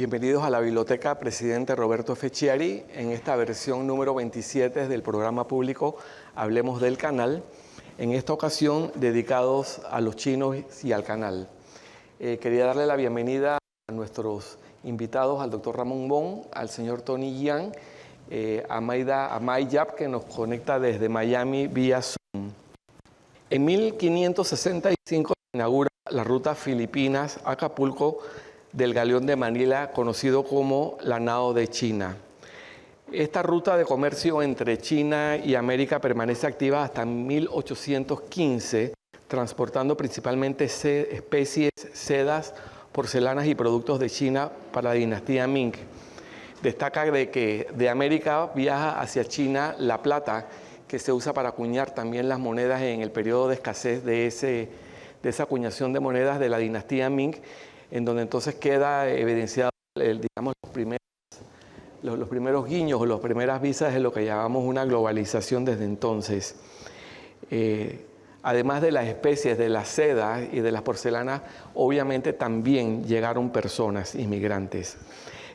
Bienvenidos a la Biblioteca Presidente Roberto F. Chiari, en esta versión número 27 del programa público Hablemos del Canal, en esta ocasión dedicados a los chinos y al canal. Quería darle la bienvenida a nuestros invitados, al doctor Ramón Mon, al señor Tony Yang, a May Yap, que nos conecta desde Miami vía Zoom. En 1565 se inaugura la ruta Filipinas-Acapulco del galeón de Manila, conocido como la Nao de China. Esta ruta de comercio entre China y América permanece activa hasta 1815, transportando principalmente especies, sedas, porcelanas y productos de China para la dinastía Ming. Destaca de que de América viaja hacia China la plata, que se usa para acuñar también las monedas en el periodo de escasez de esa acuñación de monedas de la dinastía Ming, en donde entonces queda evidenciado, digamos, los primeros guiños o las primeras vistas de lo que llamamos una globalización desde entonces. Además de las especies, de las sedas y de las porcelanas, obviamente también llegaron personas inmigrantes.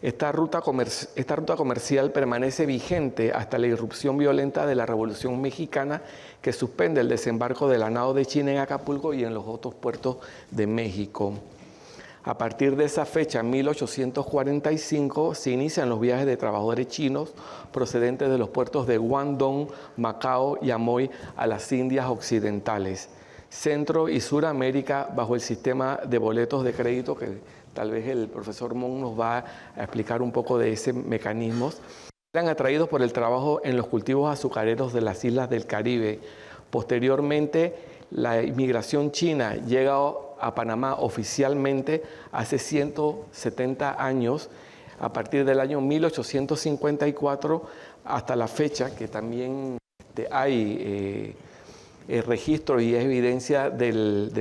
Esta ruta comercial permanece vigente hasta la irrupción violenta de la Revolución Mexicana, que suspende el desembarco de la Nao de China en Acapulco y en los otros puertos de México. A partir de esa fecha, 1845, se inician los viajes de trabajadores chinos procedentes de los puertos de Guangdong, Macao y Amoy a las Indias Occidentales, Centro y Suramérica, bajo el sistema de boletos de crédito, que tal vez el profesor Mon nos va a explicar un poco de ese mecanismo. Eran atraídos por el trabajo en los cultivos azucareros de las islas del Caribe. Posteriormente, la inmigración china llega a Panamá oficialmente hace 170 años, a partir del año 1854 hasta la fecha, que también hay registro y es evidencia de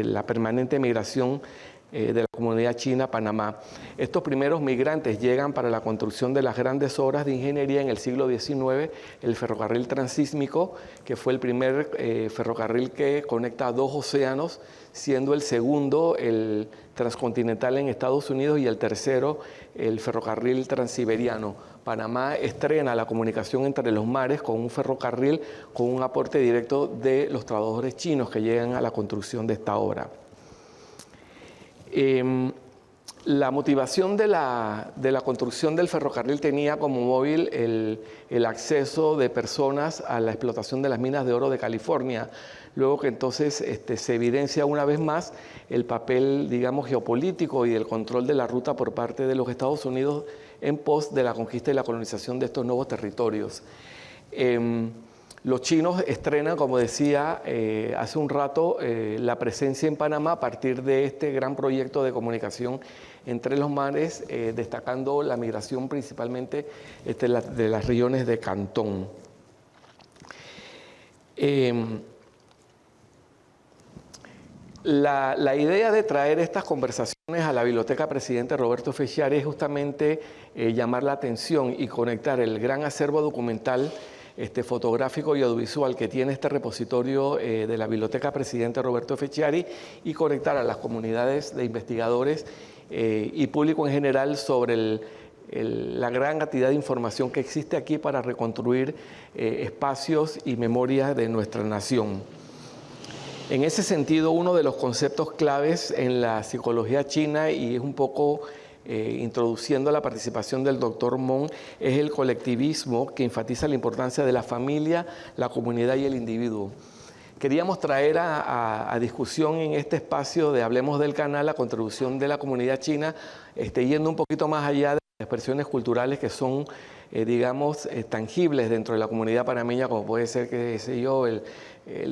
la permanente migración de la comunidad china a Panamá. Estos primeros migrantes llegan para la construcción de las grandes obras de ingeniería en el siglo XIX, el ferrocarril transísmico, que fue el primer ferrocarril que conecta dos océanos, siendo el segundo el transcontinental en Estados Unidos y el tercero el ferrocarril transiberiano. Panamá estrena la comunicación entre los mares con un ferrocarril con un aporte directo de los trabajadores chinos que llegan a la construcción de esta obra. La motivación de la construcción del ferrocarril tenía como móvil el acceso de personas a la explotación de las minas de oro de California. Luego que entonces se evidencia una vez más el papel, digamos, geopolítico y el control de la ruta por parte de los Estados Unidos en pos de la conquista y la colonización de estos nuevos territorios. Los chinos estrenan, como decía hace un rato, la presencia en Panamá a partir de este gran proyecto de comunicación entre los mares, destacando la migración principalmente de las regiones de Cantón. La idea de traer estas conversaciones a la Biblioteca Presidente Roberto F. Chiari es justamente llamar la atención y conectar el gran acervo documental fotográfico y audiovisual que tiene este repositorio de la Biblioteca Presidente Roberto F. Chiari y conectar a las comunidades de investigadores y público en general sobre la gran cantidad de información que existe aquí para reconstruir espacios y memorias de nuestra nación. En ese sentido, uno de los conceptos claves en la psicología china, y es un poco introduciendo la participación del doctor Mon, es el colectivismo, que enfatiza la importancia de la familia, la comunidad y el individuo. Queríamos traer a discusión en este espacio de Hablemos del Canal la contribución de la comunidad china, yendo un poquito más allá de las expresiones culturales que son, digamos, tangibles dentro de la comunidad panameña, como puede ser, qué sé yo, el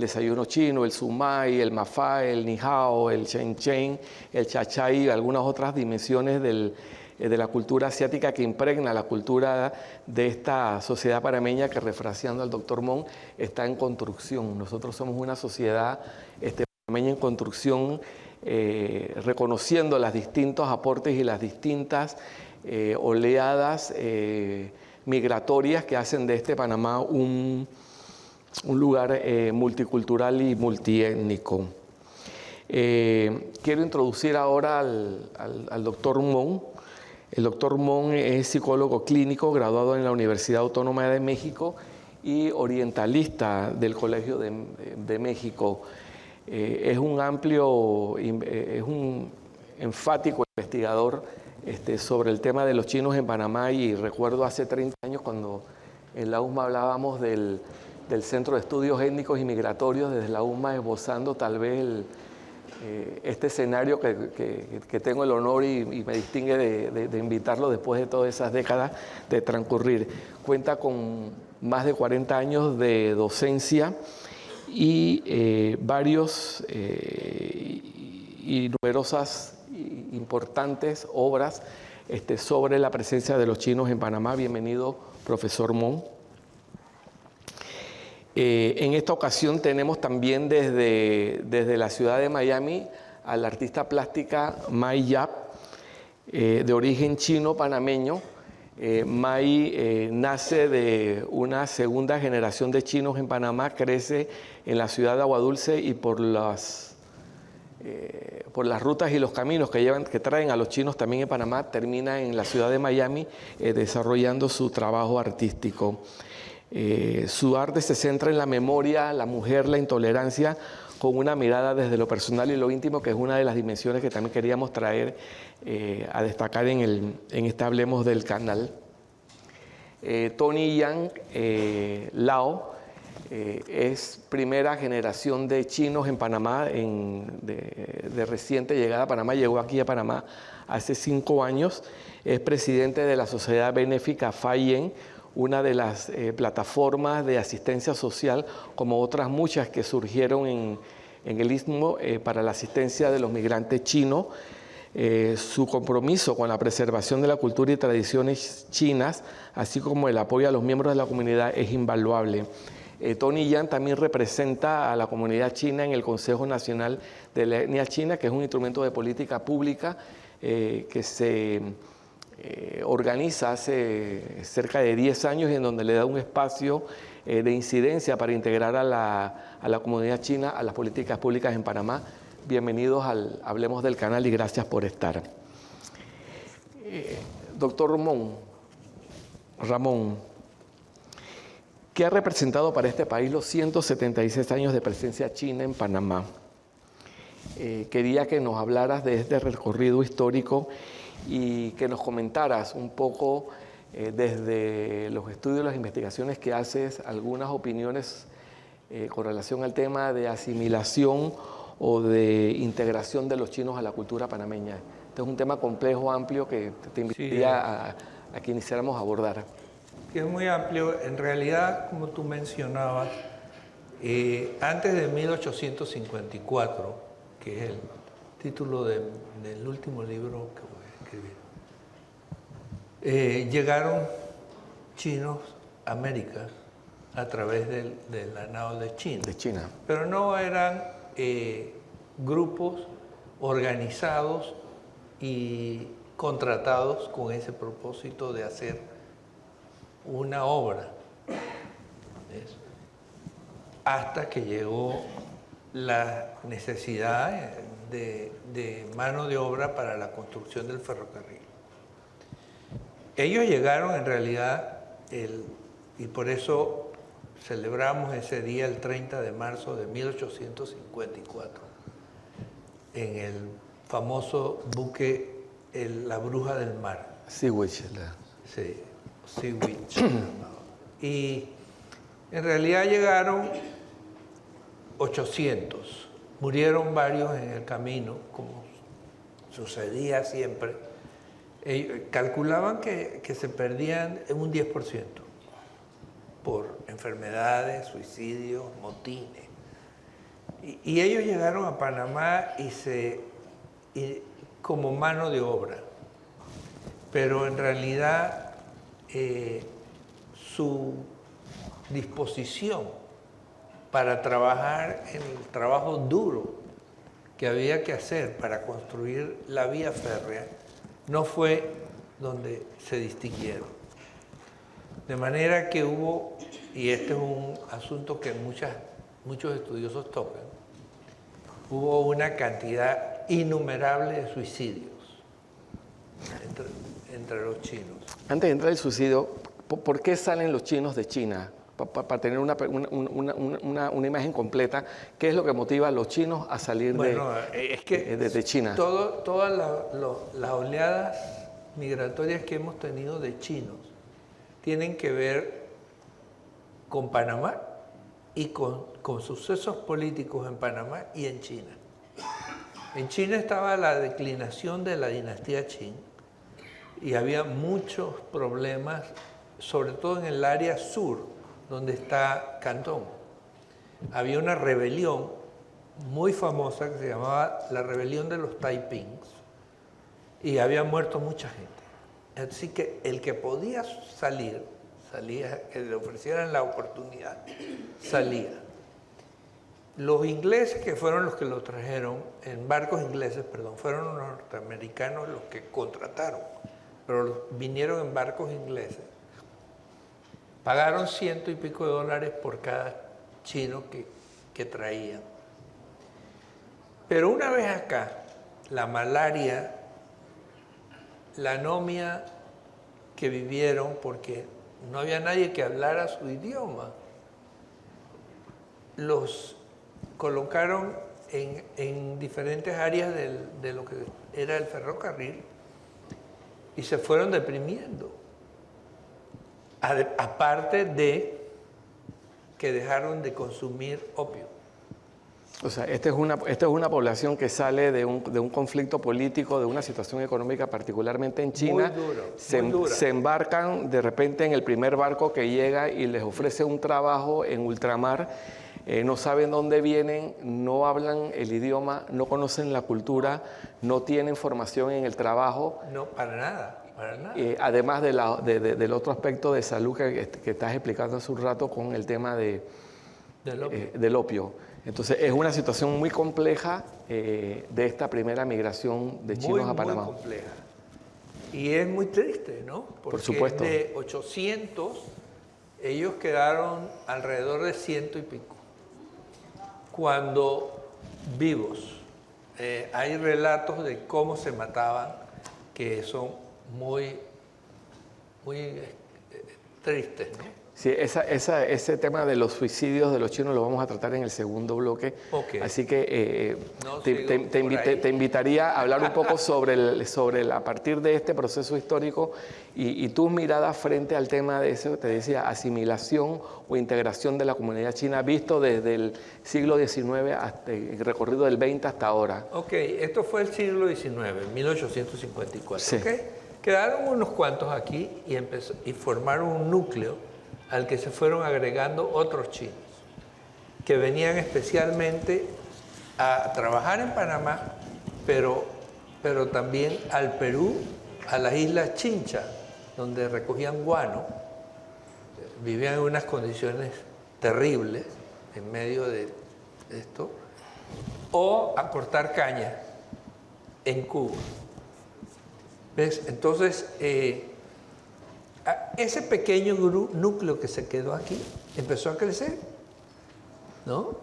desayuno chino, el sumai, el mafá, el ni hao, el chen chen, el chachai y algunas otras dimensiones de la cultura asiática que impregna la cultura de esta sociedad panameña que, refraseando al doctor Mon, está en construcción. Nosotros somos una sociedad panameña en construcción, reconociendo los distintos aportes y las distintas oleadas migratorias que hacen de este Panamá un lugar multicultural y multiétnico. Quiero introducir ahora al doctor Mon, El doctor Mon es psicólogo clínico, graduado en la Universidad Autónoma de México y orientalista del Colegio de México. Es un enfático investigador sobre el tema de los chinos en Panamá, y recuerdo hace 30 años cuando en la USMA hablábamos del Centro de Estudios Étnicos y Migratorios, desde la USMA esbozando tal vez este escenario que tengo el honor y me distingue de invitarlo después de todas esas décadas de transcurrir. Cuenta con más de 40 años de docencia y varios y numerosas importantes obras sobre la presencia de los chinos en Panamá. Bienvenido, profesor Mon. En esta ocasión tenemos también desde la ciudad de Miami a la artista plástica Mai Yap, de origen chino-panameño. Mai nace de una segunda generación de chinos en Panamá, crece en la ciudad de Aguadulce y por las rutas y los caminos que traen a los chinos también en Panamá, termina en la ciudad de Miami desarrollando su trabajo artístico. Su arte se centra en la memoria, la mujer, la intolerancia, con una mirada desde lo personal y lo íntimo, que es una de las dimensiones que también queríamos traer a destacar en este Hablemos del canal. Tony Yang Lao es primera generación de chinos en Panamá, de reciente llegada a Panamá, llegó aquí a Panamá hace 5 años, es presidente de la Sociedad Benéfica Fayen, una de las plataformas de asistencia social, como otras muchas que surgieron en el Istmo para la asistencia de los migrantes chinos. Su compromiso con la preservación de la cultura y tradiciones chinas, así como el apoyo a los miembros de la comunidad, es invaluable. Tony Yang también representa a la comunidad china en el Consejo Nacional de la Etnia China, que es un instrumento de política pública que se organiza hace cerca de 10 años y en donde le da un espacio de incidencia para integrar a la comunidad china a las políticas públicas en Panamá. Bienvenidos al Hablemos del canal y gracias por estar. Doctor Ramón, ¿qué ha representado para este país los 176 años de presencia china en Panamá? Quería que nos hablaras de este recorrido histórico y que nos comentaras un poco desde los estudios, las investigaciones que haces, algunas opiniones con relación al tema de asimilación o de integración de los chinos a la cultura panameña. Este es un tema complejo, amplio, que te invitaría a que iniciáramos a abordar. Que es muy amplio. En realidad, como tú mencionabas, antes de 1854, que es el título del último libro que voy a escribir, llegaron chinos a América a través de la nao de China. De China. Pero no eran grupos organizados y contratados con ese propósito de hacer una obra. ¿Ves? Hasta que llegó la necesidad de mano de obra para la construcción del ferrocarril. Ellos llegaron en realidad, y por eso celebramos ese día, el 30 de marzo de 1854, en el famoso buque La Bruja del Mar. Sewage. Sí, Sewage. Y en realidad llegaron 800. Murieron varios en el camino, como sucedía siempre. Calculaban que se perdían en un 10% por enfermedades, suicidios, motines. Y ellos llegaron a Panamá como mano de obra. Pero en realidad su disposición para trabajar en el trabajo duro que había que hacer para construir la vía férrea no fue donde se distinguieron. De manera que hubo, y este es un asunto que muchos estudiosos tocan, hubo una cantidad innumerable de suicidios entre los chinos. Antes de entrar el suicidio, ¿por qué salen los chinos de China? Para tener una imagen completa, ¿qué es lo que motiva a los chinos a salir de China? Todas las oleadas migratorias que hemos tenido de chinos tienen que ver con Panamá y con sucesos políticos en Panamá y en China. En China estaba la declinación de la dinastía Qing y había muchos problemas, sobre todo en el área sur, donde está Cantón. Había una rebelión muy famosa que se llamaba la rebelión de los Taipings y había muerto mucha gente. Así que el que podía salir, que le ofrecieran la oportunidad, salía. Los ingleses, que fueron los que lo trajeron, en barcos ingleses, perdón, fueron los norteamericanos los que contrataron, pero vinieron en barcos ingleses. Pagaron $100 y pico por cada chino que traían. Pero una vez acá, la malaria, la anomia que vivieron, porque no había nadie que hablara su idioma, los colocaron en diferentes áreas de lo que era el ferrocarril y se fueron deprimiendo. Aparte de que dejaron de consumir opio. O sea, esta es una población que sale de un conflicto político, de una situación económica, particularmente en China. Muy dura. Se embarcan de repente en el primer barco que llega y les ofrece un trabajo en ultramar. No saben dónde vienen, no hablan el idioma, no conocen la cultura, no tienen formación en el trabajo. No, para nada. Además del otro aspecto de salud que estás explicando hace un rato con el tema del opio. Entonces es una situación muy compleja de esta primera migración de chinos a Panamá. Muy compleja. Y es muy triste, ¿no? Porque por supuesto. De 800, ellos quedaron alrededor de 100 y pico. Cuando vivos, hay relatos de cómo se mataban que son muy tristes, ¿no? Sí, ese tema de los suicidios de los chinos lo vamos a tratar en el segundo bloque. Okay. Así que te invitaría a hablar un poco a partir de este proceso histórico y tus miradas frente al tema de eso, te decía, asimilación o integración de la comunidad china visto desde el siglo XIX hasta el recorrido del XX hasta ahora. Ok, esto fue el siglo XIX, 1854. Sí. ¿Okay? Quedaron unos cuantos aquí y formaron un núcleo al que se fueron agregando otros chinos que venían especialmente a trabajar en Panamá, pero también al Perú, a las islas Chincha, donde recogían guano. Vivían en unas condiciones terribles en medio de esto, o a cortar caña en Cuba. ¿Ves? Entonces, ese pequeño núcleo que se quedó aquí empezó a crecer, ¿no?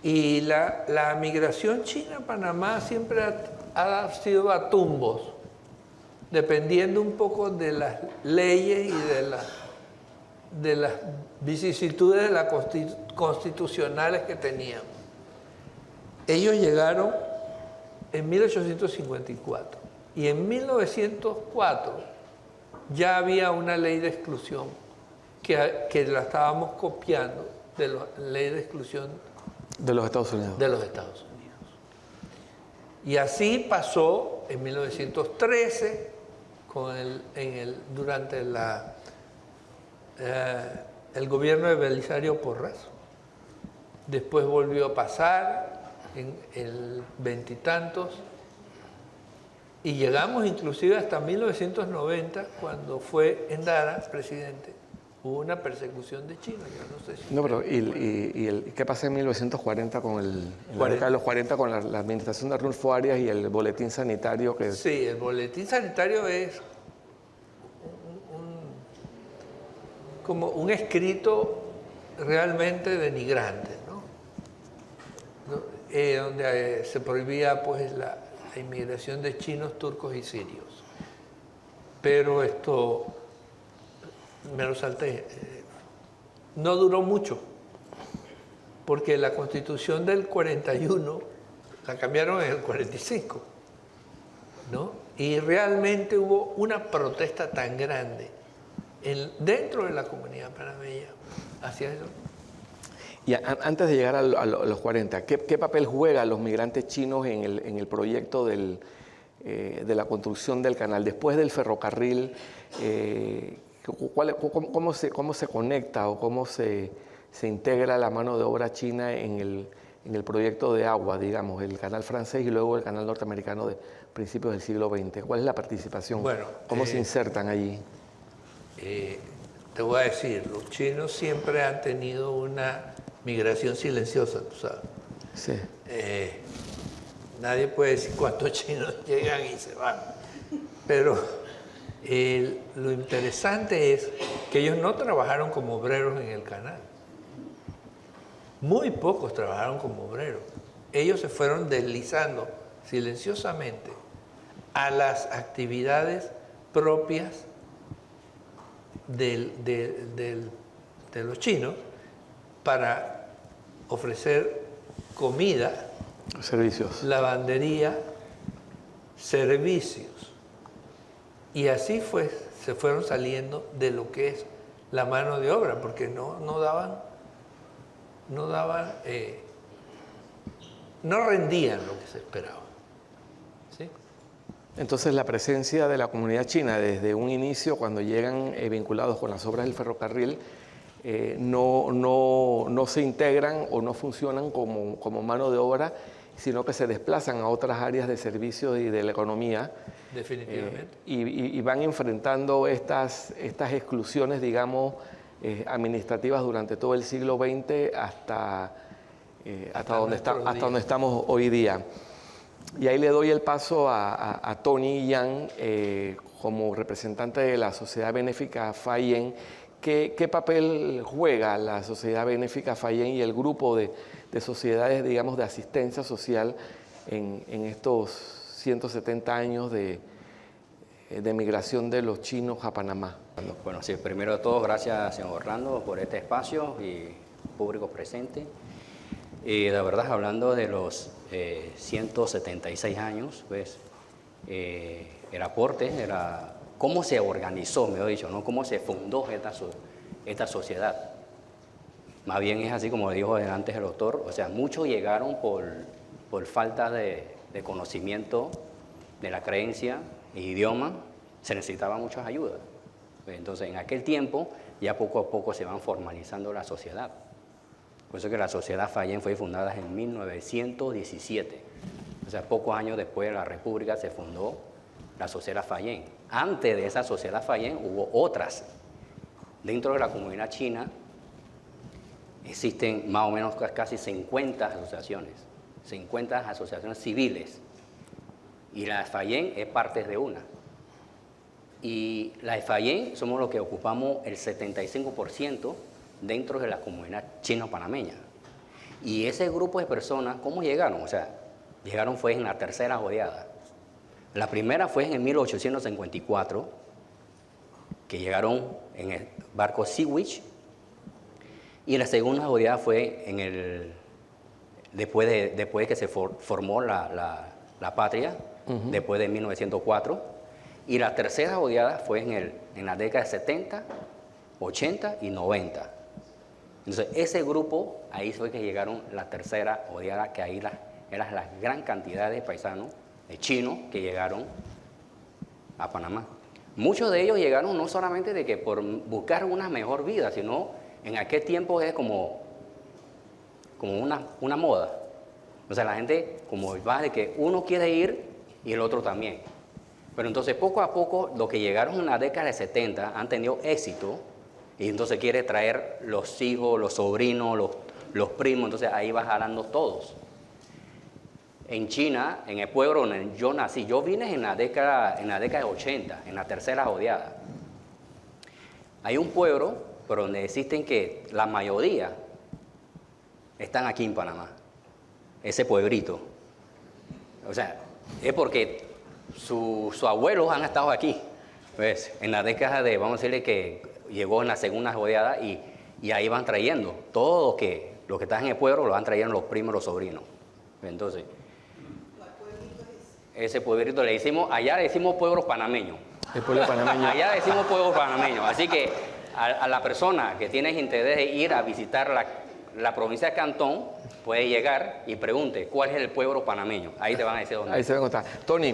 Y la migración china a Panamá siempre ha sido a tumbos, dependiendo un poco de las leyes y de las vicisitudes de las constitucionales que tenían. Ellos llegaron en 1854 y en 1904 ya había una ley de exclusión que la estábamos copiando de la ley de exclusión de los Estados Unidos. De los Estados Unidos. Y así pasó en 1913 durante el gobierno de Belisario Porras. Después volvió a pasar en el veintitantos y llegamos inclusive hasta 1990 cuando fue Endara presidente. Hubo una persecución de chinos, yo no sé si... No, pero ¿qué pasa en 1940 con en la década de los 40 con la administración de Arnulfo Arias y el boletín sanitario? Sí, el boletín sanitario es como un escrito realmente denigrante, ¿no? Donde se prohibía pues la inmigración de chinos, turcos y sirios. pero me lo salté. No duró mucho, porque la Constitución del 41 la cambiaron en el 45, ¿no? Y realmente hubo una protesta tan grande dentro de la comunidad panameña hacia eso. Y antes de llegar a los 40, ¿qué papel juegan los migrantes chinos en el proyecto de la construcción del canal? Después del ferrocarril, ¿cómo se conecta o cómo se integra la mano de obra china en el proyecto de agua, digamos, el canal francés y luego el canal norteamericano de principios del siglo XX? ¿Cuál es la participación? Bueno, ¿Cómo se insertan allí? Te voy a decir, los chinos siempre han tenido una migración silenciosa, tú sabes. Sí. Nadie puede decir cuántos chinos llegan y se van. Pero lo interesante es que ellos no trabajaron como obreros en el canal. Muy pocos trabajaron como obreros. Ellos se fueron deslizando silenciosamente a las actividades propias de los chinos para ofrecer comida, servicios, lavandería, servicios. Y así se fueron saliendo de lo que es la mano de obra, porque no rendían lo que se esperaba. ¿Sí? Entonces la presencia de la comunidad china desde un inicio, cuando llegan vinculados con las obras del ferrocarril, no se integran o no funcionan como mano de obra, sino que se desplazan a otras áreas de servicios y de la economía. Definitivamente. Y van enfrentando estas exclusiones, digamos, administrativas durante todo el siglo XX hasta donde estamos hoy día. Y ahí le doy el paso a Tony Yang, como representante de la Sociedad Benéfica Fayen. ¿Qué papel juega la Sociedad Benéfica Fayen y el grupo de sociedades, digamos, de asistencia social en estos 170 años de migración de los chinos a Panamá? Bueno, sí, primero de todo, gracias, señor Orlando, por este espacio y público presente. Y la verdad, hablando de los 176 años, pues, el aporte era cómo se organizó, mejor dicho, ¿no? Cómo se fundó esta sociedad. Más bien es así como dijo antes el doctor, o sea, muchos llegaron por falta de conocimiento de la creencia e idioma, se necesitaba muchas ayudas. Entonces, en aquel tiempo, ya poco a poco se van formalizando la sociedad. Por eso que la Sociedad Fayen fue fundada en 1917. O sea, pocos años después de la República se fundó la Sociedad Fayen. Antes de esa Sociedad Fayen hubo otras. Dentro de la comunidad china existen más o menos casi 50 asociaciones. 50 asociaciones civiles. Y la Fayen es parte de una. Y la Fayen somos los que ocupamos el 75% dentro de la comunidad chino-panameña. Y ese grupo de personas, ¿cómo llegaron? O sea, llegaron fue en la tercera oleada. La primera fue en 1854, que llegaron en el barco Sewich, y la segunda oleada fue después de que se formó la patria, después de 1904, y la tercera oleada fue en la década de 70, 80 y 90. Entonces, ese grupo, ahí fue que llegaron la tercera oleada, que ahí eran la gran cantidad de paisanos, de chinos, que llegaron a Panamá. Muchos de ellos llegaron no solamente de que por buscar una mejor vida, sino en aquel tiempo es como una moda. O sea, la gente como va de que uno quiere ir y el otro también. Pero entonces, poco a poco, los que llegaron en la década de 70 han tenido éxito. Y entonces quiere traer los hijos, los sobrinos, los primos, entonces ahí va jalando todos. En China, en el pueblo donde yo nací, yo vine en la década de 80, en la tercera oleada. Hay un pueblo, pero donde existen que la mayoría están aquí en Panamá, ese pueblito. O sea, es porque sus abuelos han estado aquí. ¿Ves? En la década de, vamos a decirle que llegó en la segunda oleada y ahí van trayendo. Todo lo que está en el pueblo lo van trayendo los primos, los sobrinos. Entonces, ese pueblito allá le decimos pueblo panameño. El pueblo panameño. Allá decimos pueblo panameño. Así que a la persona que tiene interés de ir a visitar la provincia de Cantón, puede llegar y pregunte cuál es el pueblo panameño. Ahí te van a decir dónde. Ahí se va a contar. Tony,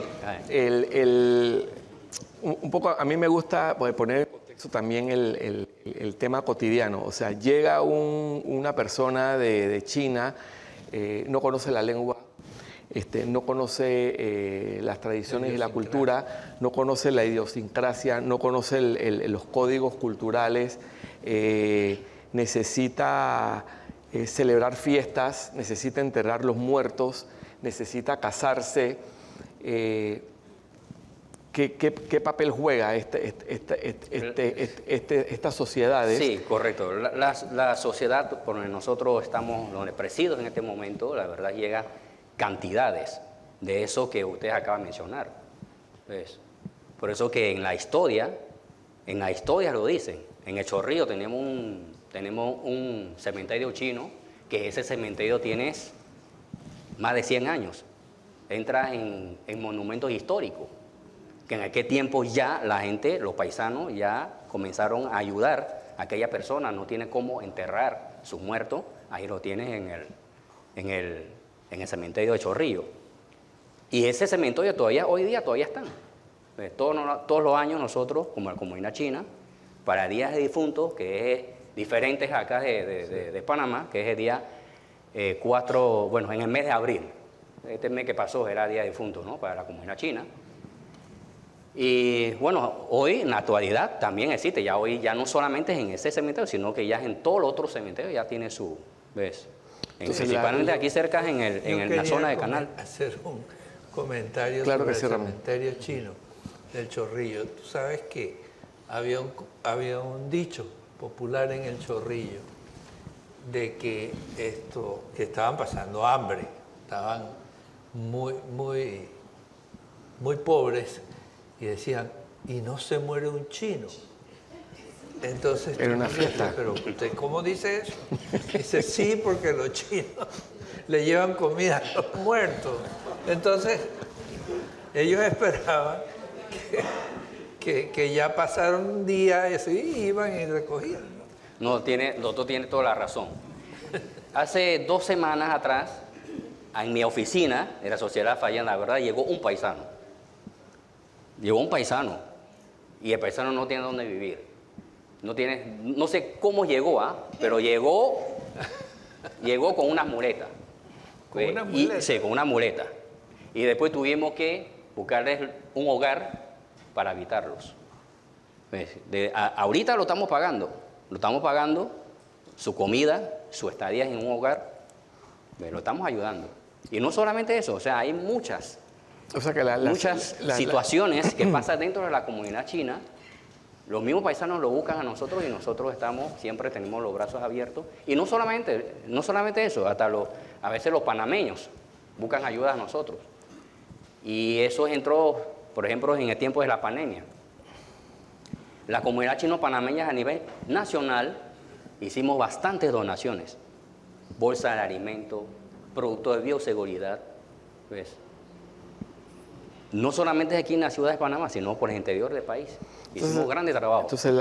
un poco a mí me gusta poner en contexto también el tema cotidiano. O sea, llega una persona de China, no conoce la lengua, no conoce las tradiciones y la cultura, no conoce la idiosincrasia, no conoce los códigos culturales, necesita celebrar fiestas, necesita enterrar los muertos, necesita casarse. ¿Qué papel juega estas sociedades? Sí, correcto. La sociedad por donde nosotros estamos, donde presido en este momento, la verdad llega cantidades de eso que ustedes acaban de mencionar. ¿Ves? Por eso que en la historia lo dicen. En el Chorrillo tenemos un cementerio chino, que ese cementerio tiene más de 100 años. Entra en monumentos históricos, que en aquel tiempo ya la gente, los paisanos, ya comenzaron a ayudar a aquella persona, no tiene cómo enterrar sus muertos, ahí lo tienes en el cementerio de Chorrillo. Y ese cementerio hoy día todavía está. Todos los años nosotros, como la comunidad china, para días de difuntos, que es diferente acá de Panamá, que es el día 4, bueno, en el mes de abril. Este mes que pasó era día de difuntos, ¿no?, para la comunidad china. Y bueno, hoy en la actualidad también existe, ya hoy ya no solamente es en ese cementerio, sino que ya es en todos los otros cementerios, ya tiene su, ¿ves? Principalmente aquí cerca en la zona de Canal. Hacer un comentario claro sobre que sí, el Ramón. cementerio chino del Chorrillo. Tú sabes que había un dicho popular en el Chorrillo de que estaban pasando hambre, estaban muy pobres, y decían, y no se muere un chino. Entonces, era una fiesta. Pero usted, ¿cómo dice eso? Dice, sí, porque los chinos le llevan comida a los muertos. Entonces, ellos esperaban que ya pasaron un día y iban y recogían. No, el doctor tiene toda la razón. Hace 2 semanas atrás, en mi oficina de la Sociedad Fallán, la verdad, llegó un paisano. Y el paisano no tiene dónde vivir. No sé cómo llegó, pero llegó con unas muletas. ¿Con una muleta? Sí, con una muleta. Y después tuvimos que buscarles un hogar para habitarlos. Ahorita lo estamos pagando, su comida, su estadía en un hogar, lo estamos ayudando. Y no solamente eso, o sea, hay muchas situaciones que pasan dentro de la comunidad china. Los mismos paisanos lo buscan a nosotros y nosotros siempre tenemos los brazos abiertos. Y no solamente eso, a veces los panameños buscan ayuda a nosotros. Y eso entró, por ejemplo, en el tiempo de la pandemia. La comunidad chino-panameña a nivel nacional hicimos bastantes donaciones. Bolsa de alimentos, productos de bioseguridad, ¿ves? No solamente aquí en la ciudad de Panamá, sino por el interior del país. Hicimos grandes trabajos. Entonces,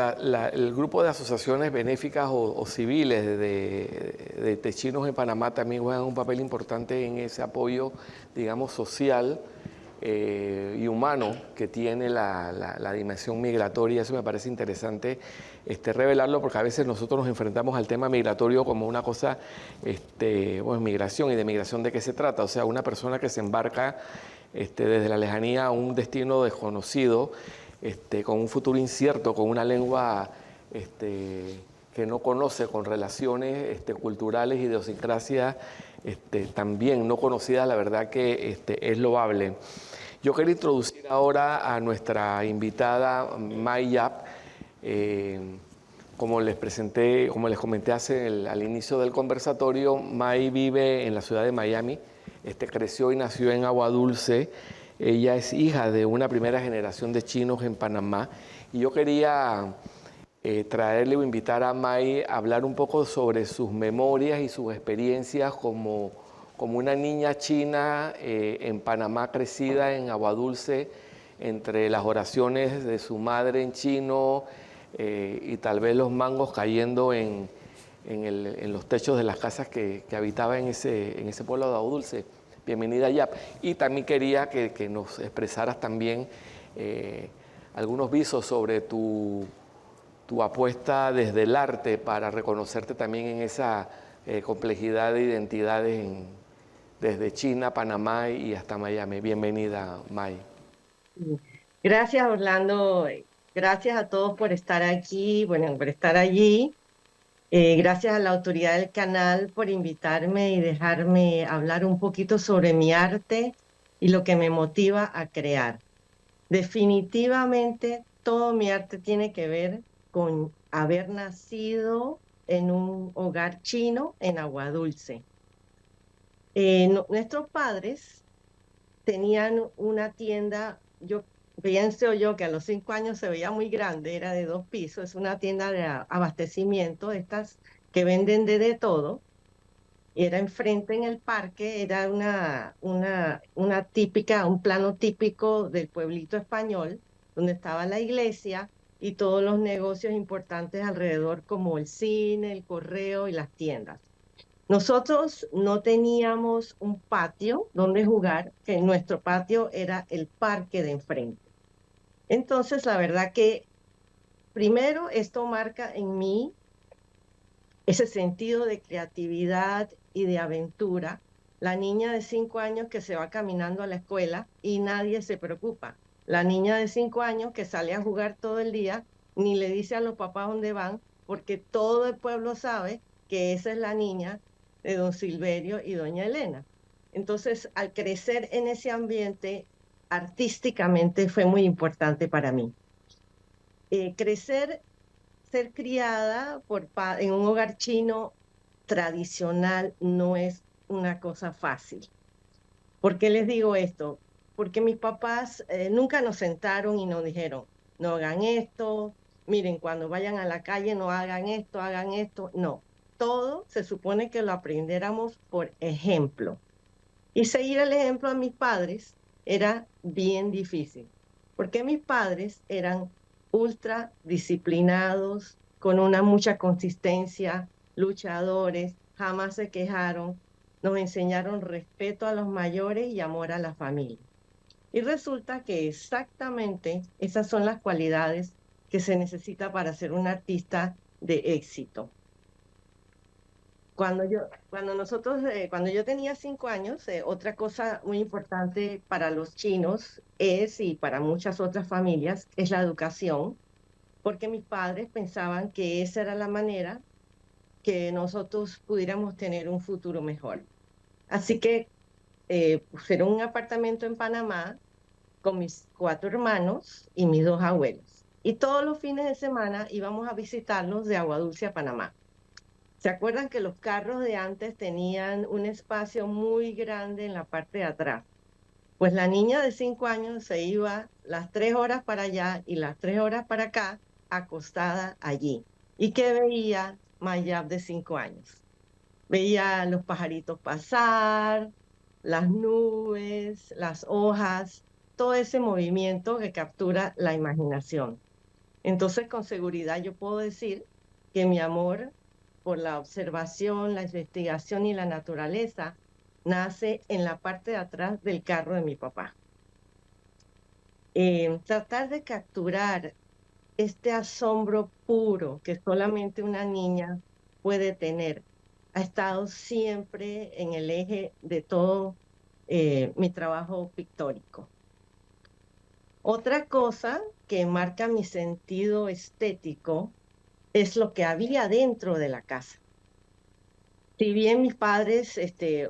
el grupo de asociaciones benéficas o civiles de chinos en Panamá también juegan un papel importante en ese apoyo, digamos, social y humano que tiene la dimensión migratoria. Eso me parece interesante revelarlo, porque a veces nosotros nos enfrentamos al tema migratorio como una cosa, migración, y de migración, ¿de qué se trata? O sea, una persona que se embarca desde la lejanía a un destino desconocido, con un futuro incierto, con una lengua que no conoce, con relaciones culturales y idiosincrasia también no conocidas, la verdad que es loable. Yo quiero introducir ahora a nuestra invitada Mai Yap. Como les comenté al inicio del conversatorio, Mai vive en la ciudad de Miami. Creció y nació en Agua Dulce, Ella es hija de una primera generación de chinos en Panamá y yo quería traerle o invitar a May a hablar un poco sobre sus memorias y sus experiencias como una niña china en Panamá, crecida en Aguadulce, entre las oraciones de su madre en chino y tal vez los mangos cayendo en los techos de las casas que habitaba en ese pueblo de Aguadulce. Bienvenida, Yap. Y también quería que nos expresaras también algunos visos sobre tu apuesta desde el arte para reconocerte también en esa complejidad de identidades desde China, Panamá y hasta Miami. Bienvenida, May. Gracias, Orlando. Gracias a todos por estar aquí, bueno, por estar allí. Gracias a la autoridad del canal por invitarme y dejarme hablar un poquito sobre mi arte y lo que me motiva a crear. Definitivamente todo mi arte tiene que ver con haber nacido en un hogar chino en Aguadulce. Nuestros padres tenían una tienda, yo pienso yo que a los 5 años se veía muy grande, era de 2 pisos, es una tienda de abastecimiento, estas que venden de todo, y era enfrente en el parque, era una típica, un plano típico del pueblito español, donde estaba la iglesia y todos los negocios importantes alrededor, como el cine, el correo y las tiendas. Nosotros no teníamos un patio donde jugar, que nuestro patio era el parque de enfrente. Entonces, la verdad que primero esto marca en mí ese sentido de creatividad y de aventura. La niña de 5 años que se va caminando a la escuela y nadie se preocupa. La niña de 5 años que sale a jugar todo el día, ni le dice a los papás dónde van, porque todo el pueblo sabe que esa es la niña de don Silverio y doña Elena. Entonces, al crecer en ese ambiente, artísticamente fue muy importante para mí. Ser criada en un hogar chino tradicional no es una cosa fácil. ¿Por qué les digo esto? Porque mis papás nunca nos sentaron y nos dijeron, no hagan esto, miren, cuando vayan a la calle no hagan esto, hagan esto. No, todo se supone que lo aprendiéramos por ejemplo. Y seguir el ejemplo a mis padres era bien difícil, porque mis padres eran ultra disciplinados, con una mucha consistencia, luchadores, jamás se quejaron, nos enseñaron respeto a los mayores y amor a la familia. Y resulta que exactamente esas son las cualidades que se necesita para ser un artista de éxito. Cuando yo tenía 5 años, otra cosa muy importante para los chinos y para muchas otras familias, es la educación, porque mis padres pensaban que esa era la manera que nosotros pudiéramos tener un futuro mejor. Así que pusieron un apartamento en Panamá con mis 4 hermanos y mis 2 abuelos. Y todos los fines de semana íbamos a visitarlos de Aguadulce a Panamá. ¿Se acuerdan que los carros de antes tenían un espacio muy grande en la parte de atrás? Pues la niña de 5 años se iba las 3 horas para allá y las 3 horas para acá, acostada allí. ¿Y qué veía Mayab de 5 años? Veía los pajaritos pasar, las nubes, las hojas, todo ese movimiento que captura la imaginación. Entonces, con seguridad yo puedo decir que mi amor por la observación, la investigación y la naturaleza nace en la parte de atrás del carro de mi papá. Tratar de capturar este asombro puro que solamente una niña puede tener ha estado siempre en el eje de todo mi trabajo pictórico. Otra cosa que marca mi sentido estético es lo que había dentro de la casa. Si bien mis padres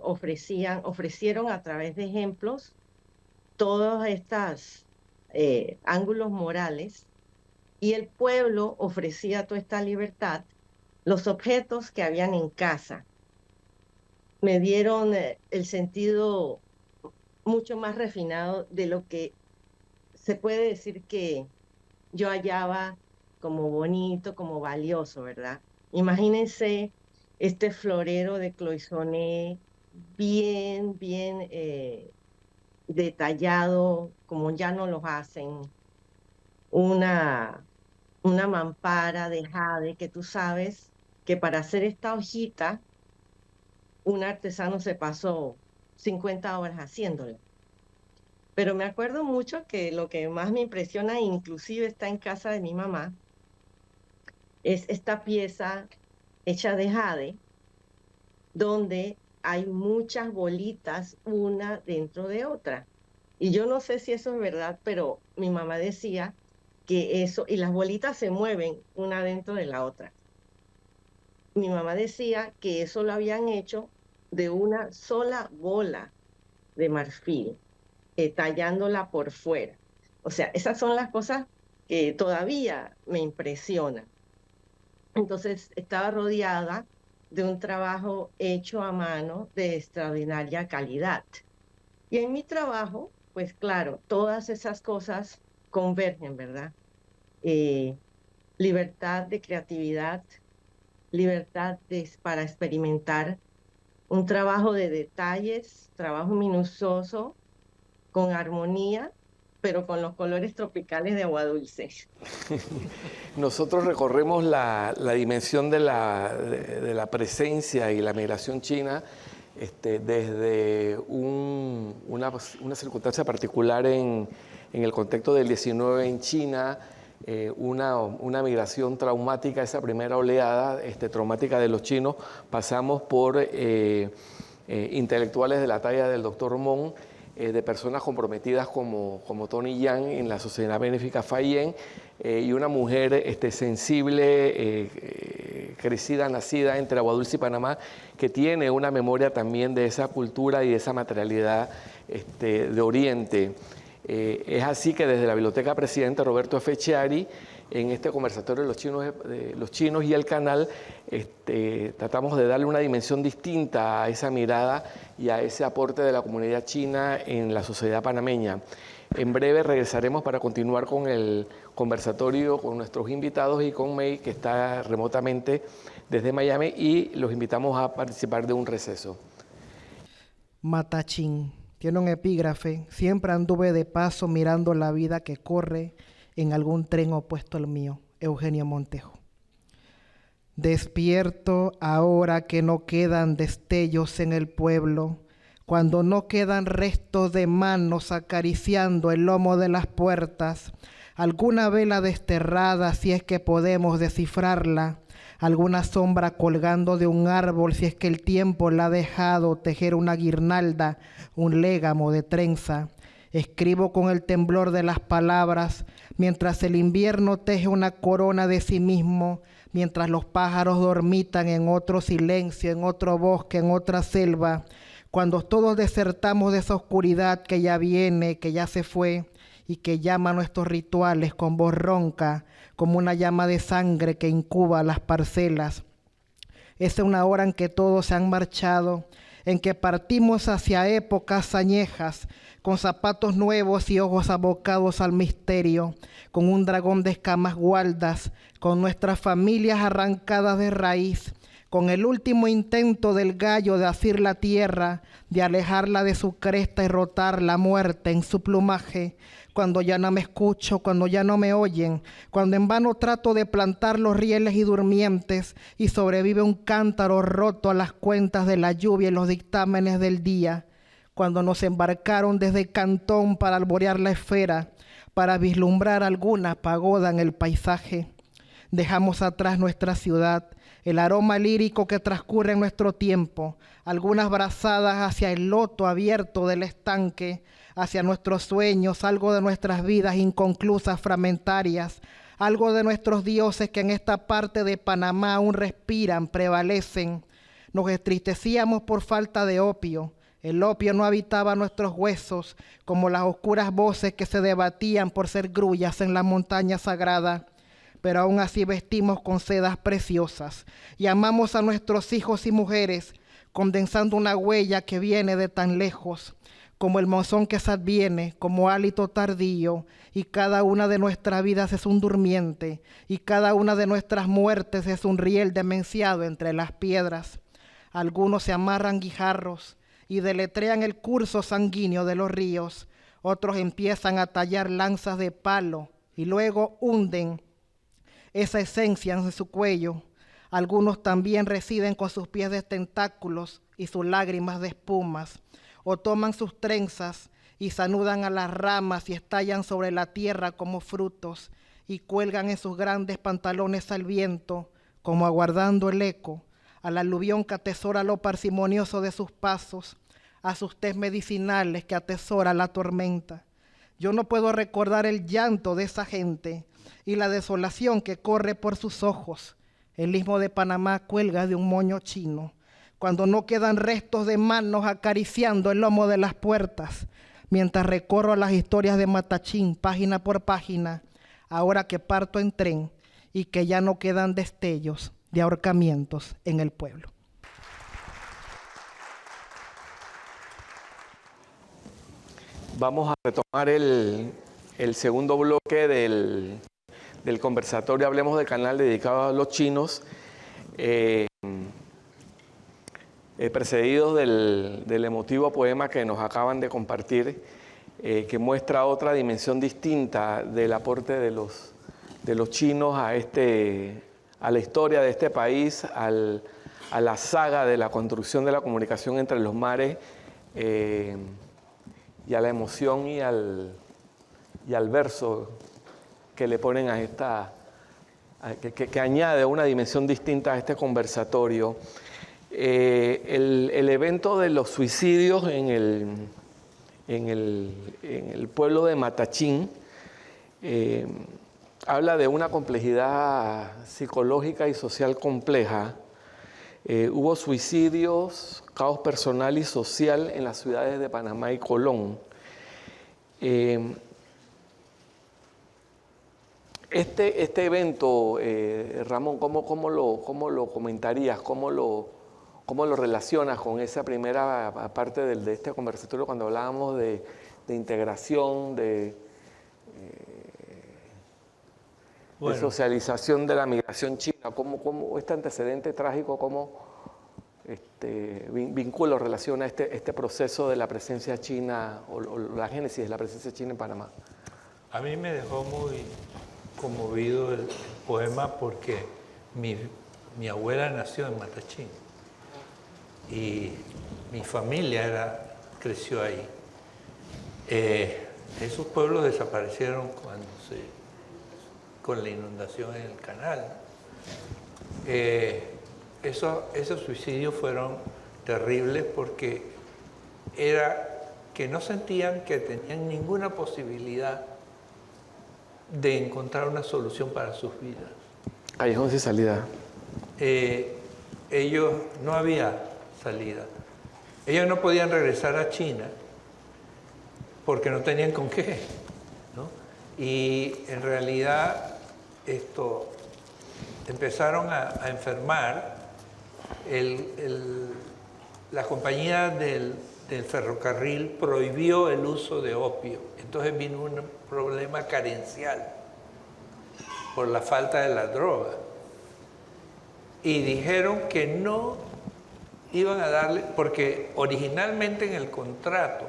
ofrecieron a través de ejemplos todos estos ángulos morales y el pueblo ofrecía toda esta libertad, los objetos que habían en casa me dieron el sentido mucho más refinado de lo que se puede decir que yo hallaba como bonito, como valioso, ¿verdad? Imagínense este florero de Cloisonné bien detallado, como ya no los hacen, una, una mampara de jade que tú sabes que para hacer esta hojita, un artesano se pasó 50 horas haciéndola. Pero me acuerdo mucho que lo que más me impresiona, inclusive está en casa de mi mamá, es esta pieza hecha de jade, donde hay muchas bolitas una dentro de otra. Y yo no sé si eso es verdad, pero mi mamá decía que eso, y las bolitas se mueven una dentro de la otra. Mi mamá decía que eso lo habían hecho de una sola bola de marfil, tallándola por fuera. O sea, esas son las cosas que todavía me impresionan. Entonces, estaba rodeada de un trabajo hecho a mano de extraordinaria calidad. Y en mi trabajo, pues claro, todas esas cosas convergen, ¿verdad? Eh, Libertad de creatividad, para experimentar, un trabajo de detalles, trabajo minucioso, con armonía, pero con los colores tropicales de agua dulce. Nosotros recorremos la dimensión de la presencia y la migración china desde una circunstancia particular en el contexto del 19 en China, una migración traumática, esa primera oleada traumática de los chinos. Pasamos por intelectuales de la talla del doctor Mon, de personas comprometidas como Tony Yang en la Sociedad Benéfica Fayen, y una mujer sensible, crecida, nacida entre Aguadulce y Panamá, que tiene una memoria también de esa cultura y de esa materialidad de Oriente. Es así que desde la Biblioteca Presidente Roberto F. Chiari, en este conversatorio de los chinos y el canal, tratamos de darle una dimensión distinta a esa mirada y a ese aporte de la comunidad china en la sociedad panameña. En breve regresaremos para continuar con el conversatorio con nuestros invitados y con May, que está remotamente desde Miami, y los invitamos a participar de un receso. Matachín tiene un epígrafe: siempre anduve de paso mirando la vida que corre en algún tren opuesto al mío. Eugenio Montejo. Despierto ahora que no quedan destellos en el pueblo, cuando no quedan restos de manos acariciando el lomo de las puertas, alguna vela desterrada si es que podemos descifrarla, alguna sombra colgando de un árbol si es que el tiempo la ha dejado tejer una guirnalda, un légamo de trenza. Escribo con el temblor de las palabras, mientras el invierno teje una corona de sí mismo, mientras los pájaros dormitan en otro silencio, en otro bosque, en otra selva, cuando todos desertamos de esa oscuridad que ya viene, que ya se fue, y que llama nuestros rituales con voz ronca, como una llama de sangre que incuba las parcelas. Es una hora en que todos se han marchado, en que partimos hacia épocas añejas, con zapatos nuevos y ojos abocados al misterio, con un dragón de escamas gualdas, con nuestras familias arrancadas de raíz, con el último intento del gallo de asir la tierra, de alejarla de su cresta y rotar la muerte en su plumaje, cuando ya no me escucho, cuando ya no me oyen, cuando en vano trato de plantar los rieles y durmientes y sobrevive un cántaro roto a las cuentas de la lluvia y los dictámenes del día, cuando nos embarcaron desde Cantón para alborear la esfera, para vislumbrar alguna pagoda en el paisaje. Dejamos atrás nuestra ciudad, el aroma lírico que transcurre en nuestro tiempo, algunas brazadas hacia el loto abierto del estanque, hacia nuestros sueños, algo de nuestras vidas inconclusas, fragmentarias, algo de nuestros dioses que en esta parte de Panamá aún respiran, prevalecen. Nos entristecíamos por falta de opio. El opio no habitaba nuestros huesos, como las oscuras voces que se debatían por ser grullas en la montaña sagrada. Pero aún así vestimos con sedas preciosas y amamos a nuestros hijos y mujeres, condensando una huella que viene de tan lejos. como el monzón que se adviene, como hálito tardío, y cada una de nuestras vidas es un durmiente, y cada una de nuestras muertes es un riel demenciado entre las piedras. Algunos se amarran guijarros y deletrean el curso sanguíneo de los ríos, otros empiezan a tallar lanzas de palo y luego hunden esa esencia en su cuello. Algunos también residen con sus pies de tentáculos y sus lágrimas de espumas, o toman sus trenzas y se anudan a las ramas y estallan sobre la tierra como frutos, y cuelgan en sus grandes pantalones al viento, como aguardando el eco, al aluvión que atesora lo parsimonioso de sus pasos, a sus tés medicinales que atesora la tormenta. Yo no puedo recordar el llanto de esa gente y la desolación que corre por sus ojos. El istmo de Panamá cuelga de un moño chino, cuando no quedan restos de manos acariciando el lomo de las puertas, mientras recorro las historias de Matachín página por página, ahora que parto en tren y que ya no quedan destellos de ahorcamientos en el pueblo. Vamos a retomar el segundo bloque del conversatorio Hablemos del Canal dedicado a los chinos, precedidos del emotivo poema que nos acaban de compartir, que muestra otra dimensión distinta del aporte de los chinos a la historia de este país, a la saga de la construcción de la comunicación entre los mares, y a la emoción y al verso que le ponen a que añade una dimensión distinta a este conversatorio. El evento de los suicidios en el pueblo de Matachín habla de una complejidad psicológica y social compleja. Hubo suicidios, caos personal y social en las ciudades de Panamá y Colón. Este evento, Ramón, ¿cómo lo comentarías? ¿Cómo lo relacionas con esa primera parte de este conversatorio cuando hablábamos de integración, de socialización de la migración china? ¿Cómo este antecedente trágico, cómo vincula o relaciona este proceso de la presencia china o la génesis de la presencia china en Panamá? A mí me dejó muy conmovido el poema porque mi abuela nació en Matachín y mi familia creció ahí. Esos pueblos desaparecieron con la inundación en el canal. Esos suicidios fueron terribles porque era que no sentían que tenían ninguna posibilidad de encontrar una solución para sus vidas. Callejón sin salida. Ellos no había salida. Ellos no podían regresar a China porque no tenían con qué, ¿no? Y en realidad empezaron a enfermar. La compañía del ferrocarril prohibió el uso de opio. Entonces vino un problema carencial por la falta de la droga. Y dijeron que no iban a darle, porque originalmente en el contrato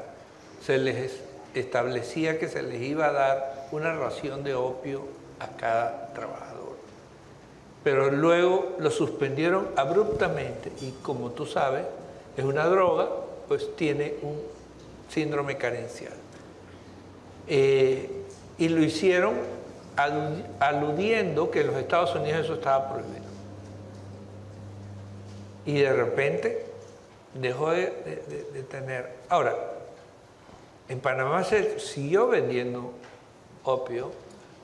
se les establecía que se les iba a dar una ración de opio a cada trabajador. Pero luego lo suspendieron abruptamente y como tú sabes, es una droga, pues tiene un síndrome carencial. Y lo hicieron aludiendo que en los Estados Unidos eso estaba prohibido. Y de repente dejó de tener. Ahora, en Panamá se siguió vendiendo opio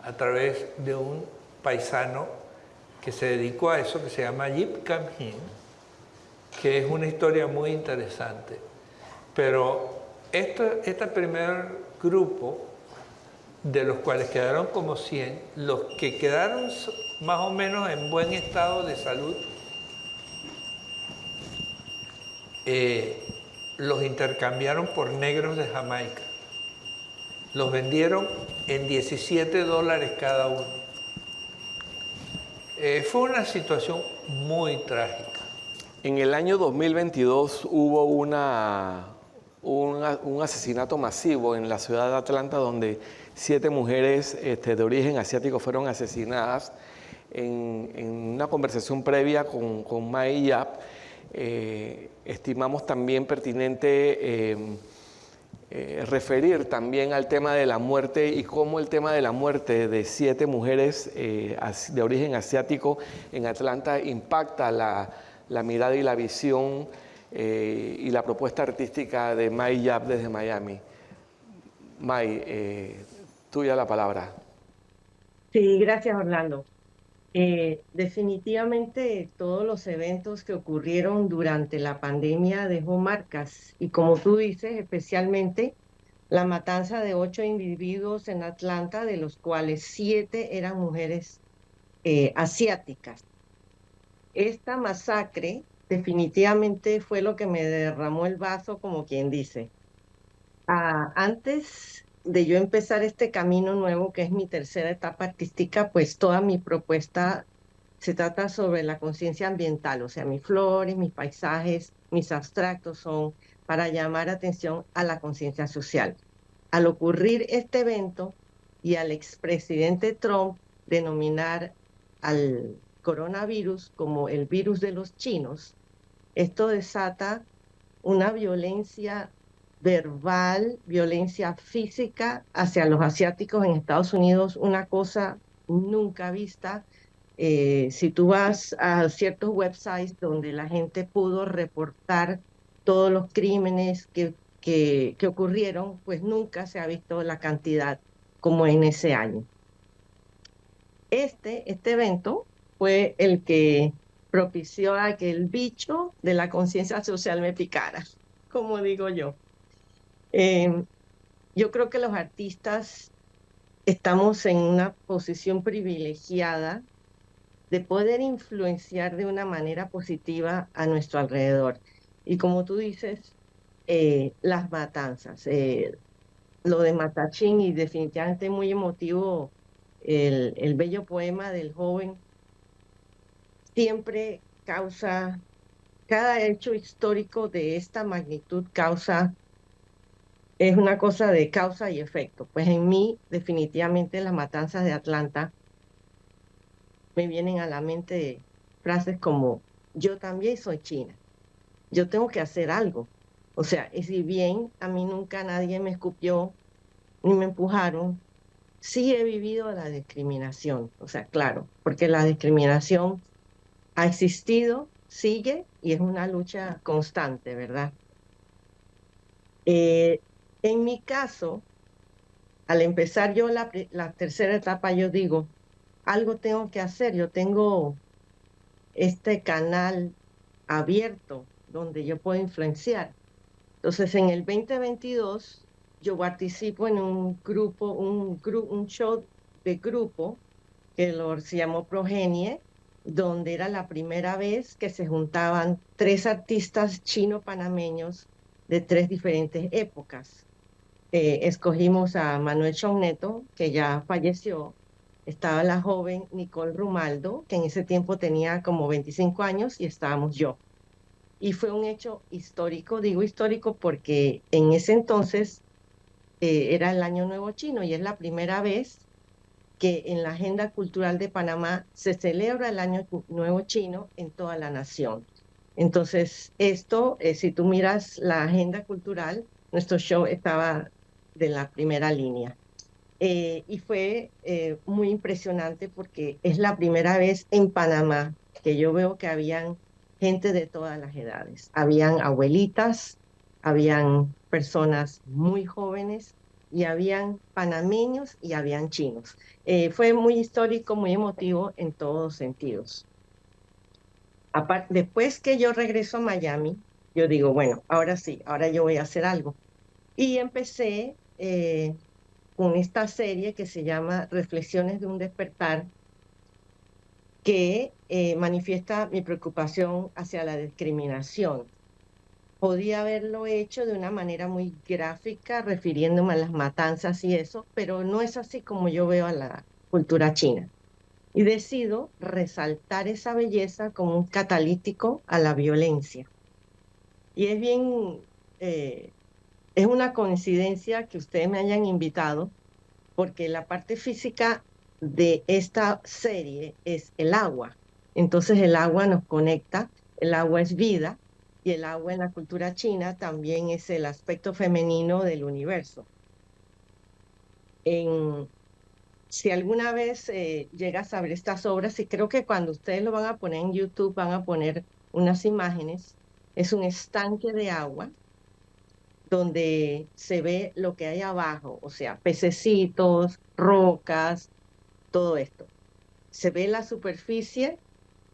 a través de un paisano que se dedicó a eso, que se llama Yip Cam Hin, que es una historia muy interesante. Pero este primer grupo, de los cuales quedaron como 100, los que quedaron más o menos en buen estado de salud, los intercambiaron por negros de Jamaica. Los vendieron en $17 cada uno. Fue una situación muy trágica. En el año 2022 hubo un asesinato masivo en la ciudad de Atlanta donde 7 mujeres de origen asiático fueron asesinadas. En una conversación previa con Mai Yap, estimamos también pertinente referir también al tema de la muerte y cómo el tema de la muerte de 7 mujeres de origen asiático en Atlanta impacta la mirada y la visión y la propuesta artística de Mai Yap desde Miami. Mai, tuya la palabra. Sí, gracias, Orlando. Definitivamente todos los eventos que ocurrieron durante la pandemia dejó marcas y como tú dices, especialmente la matanza de 8 individuos en Atlanta, de los cuales 7 eran mujeres asiáticas. Esta masacre definitivamente fue lo que me derramó el vaso, como quien dice. Antes de yo empezar este camino nuevo, que es mi tercera etapa artística, pues toda mi propuesta se trata sobre la conciencia ambiental, o sea, mis flores, mis paisajes, mis abstractos son para llamar atención a la conciencia social. Al ocurrir este evento y al expresidente Trump denominar al coronavirus como el virus de los chinos, esto desata una violencia verbal, violencia física hacia los asiáticos en Estados Unidos, una cosa nunca vista. Si tú vas a ciertos websites donde la gente pudo reportar todos los crímenes que ocurrieron, pues nunca se ha visto la cantidad como en ese año. Este evento fue el que propició a que el bicho de la conciencia social me picara, como digo yo. Yo creo que los artistas estamos en una posición privilegiada de poder influenciar de una manera positiva a nuestro alrededor. Y como tú dices, las matanzas, lo de Matachín, y definitivamente muy emotivo el bello poema del joven, siempre causa, cada hecho histórico de esta magnitud es una cosa de causa y efecto. Pues en mí, definitivamente, las matanzas de Atlanta me vienen a la mente frases como, yo también soy china, yo tengo que hacer algo. O sea, y si bien a mí nunca nadie me escupió ni me empujaron, sí he vivido la discriminación. O sea, claro, porque la discriminación ha existido, sigue y es una lucha constante, ¿verdad? En mi caso, al empezar yo la tercera etapa, yo digo, algo tengo que hacer. Yo tengo este canal abierto donde yo puedo influenciar. Entonces, en el 2022, yo participo en un grupo, un show de grupo que se llamó Progenie, donde era la primera vez que se juntaban 3 artistas chino-panameños de 3 diferentes épocas. Escogimos a Manuel Chonneto, que ya falleció. Estaba la joven Nicole Rumaldo, que en ese tiempo tenía como 25 años, y estábamos yo. Y fue un hecho histórico, digo histórico porque en ese entonces era el Año Nuevo Chino y es la primera vez que en la agenda cultural de Panamá se celebra el Año Nuevo Chino en toda la nación. Entonces, esto, si tú miras la agenda cultural, nuestro show estaba de la primera línea. Y fue muy impresionante porque es la primera vez en Panamá que yo veo que habían gente de todas las edades. Habían abuelitas, habían personas muy jóvenes y habían panameños y habían chinos. Fue muy histórico, muy emotivo en todos sentidos. Después que yo regreso a Miami, yo digo, bueno, ahora sí, ahora yo voy a hacer algo. Y empecé con esta serie que se llama Reflexiones de un despertar, que manifiesta mi preocupación hacia la discriminación. podía haberlo hecho de una manera muy gráfica, refiriéndome a las matanzas y eso, pero no es así como yo veo a la cultura china. Y decido resaltar esa belleza como un catalítico a la violencia. Y es bien, es una coincidencia que ustedes me hayan invitado, porque la parte física de esta serie es el agua. Entonces el agua nos conecta, el agua es vida, y el agua en la cultura china también es el aspecto femenino del universo. En, si alguna vez llegas a ver estas obras, y creo que cuando ustedes lo van a poner en YouTube, van a poner unas imágenes, es un estanque de agua donde se ve lo que hay abajo, o sea, pececitos, rocas, todo esto. Se ve la superficie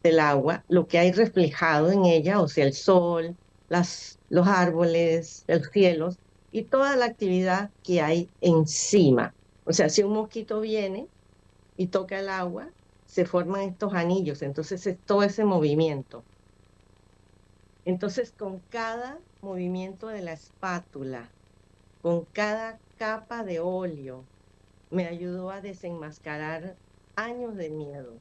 del agua, lo que hay reflejado en ella, o sea, el sol, los árboles, los cielos y toda la actividad que hay encima. O sea, si un mosquito viene y toca el agua, se forman estos anillos, entonces es todo ese movimiento. Entonces, con cada movimiento de la espátula, con cada capa de óleo, me ayudó a desenmascarar años de miedo